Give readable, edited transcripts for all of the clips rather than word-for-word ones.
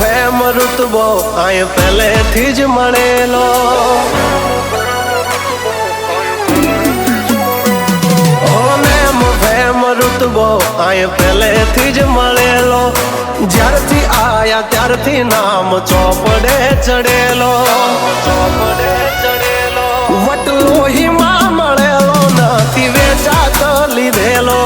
fame રુતબો આય પહેલેથી જ મળેલો રુતબો આય પહેલેથી જ મળેલો જ્યારથી આયા ત્યારથી નામ ચોપડે ચડેલો વટલો હિમા મળેલો નથી વેચાત લીધેલો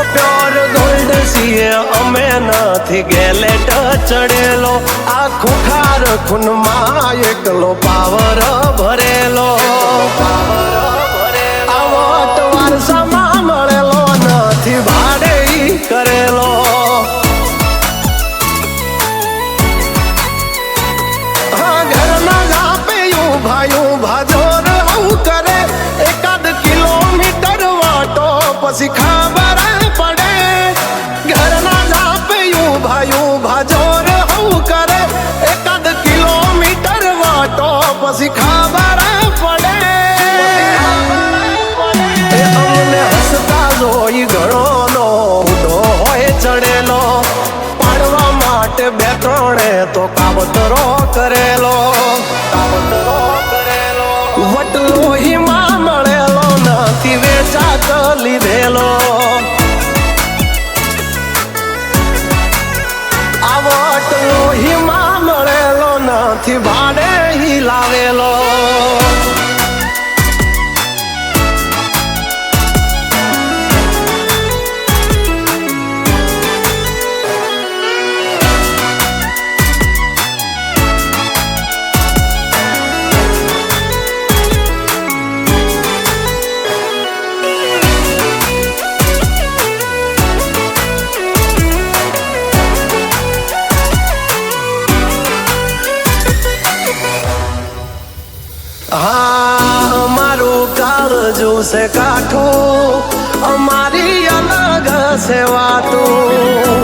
પ્યોર ગોલ્ડ સીએ અમે નથી ગેલેટ ચડેલો આ ખુખાર ખૂનમાં એકલો પાવર ભરેલો આવટ વારસામાં મળેલો નથી ભાડે કરેલો ઘરના જાપે ઉભા જોર આવું કરે એકાદ કિલોમીટર વાટો પછી ખબર પડે ઘરના જાપે ઉભા જોર આવું કરે એકાદ કિલોમીટર વાટો પછી ખબર પડે અમને હસતા જોઈ ઘણોનો ઉડો હોય ચડેલો પાડવા માટે બે ત્રણે તો કાવતરો કરેલો વટલો હિમા મળેલો નથી વેચાત લીધેલો આ વટલો હિમા મળેલો નથી ભાડે લાવેલો અમારું કાળજું છે કાઠું અમારી અલગ છે વાતું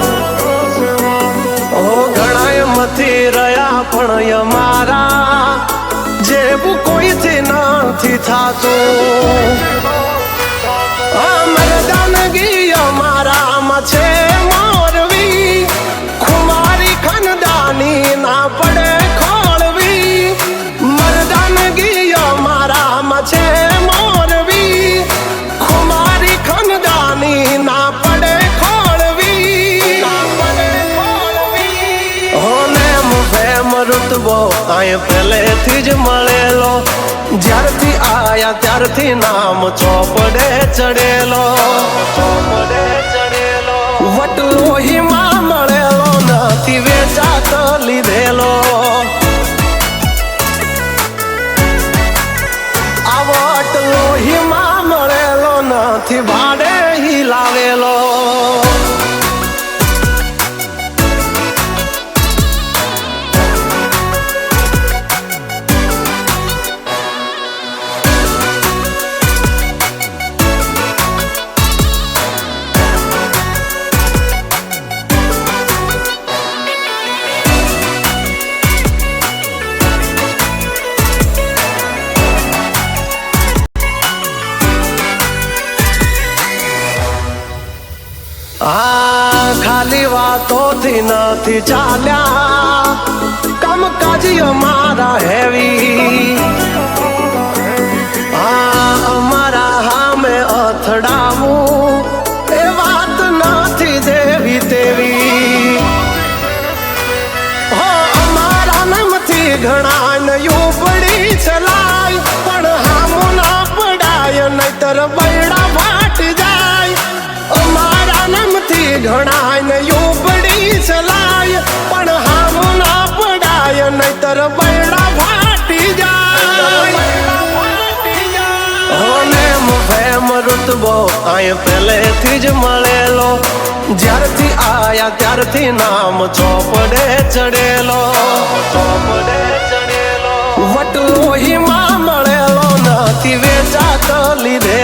ઘણા મથી રહ્યા પણ અમારા જેવું કોઈથી નથી થતું મરદાનગી અમારામાં છે મોરવી ખુમારી ખનદાની ના પડે છે મોરવી ખુમારી ખનદાની ના પડે ખોળવી હોને ફેમ રુતબો આય પહેલેથી જ મળેલો જ્યારથી આયા ત્યારથી નામ ચોપડે ચડેલો વટલો હિમા મળેલો નથી વેચાત લીધેલો વટલો હિમા મળેલો નથી ભાડે લાવેલો ખાલી વાતોથી નથી ચાલ્યા કામકાજ અમારા હેવી અમારા હામે અથડાવું એ વાત નથી દેવી તેવી અમારા નામથી ઘણા નયું પડી ચલાય પણ હામો ના પડાય નહીતર બૈડા ફાટી જાય અમારા નામથી ઘણા નયું પડી ચલાય પણ હામો ના પડાય નહીતર બૈડા ફાટી જાય ફેમ રુતબો આય પહેલેથી જ મળેલો જ્યારથી આયા ત્યારથી નામ ચોપડે ચડેલો વટલો હિમા મળેલો નથી વેચાત લીધે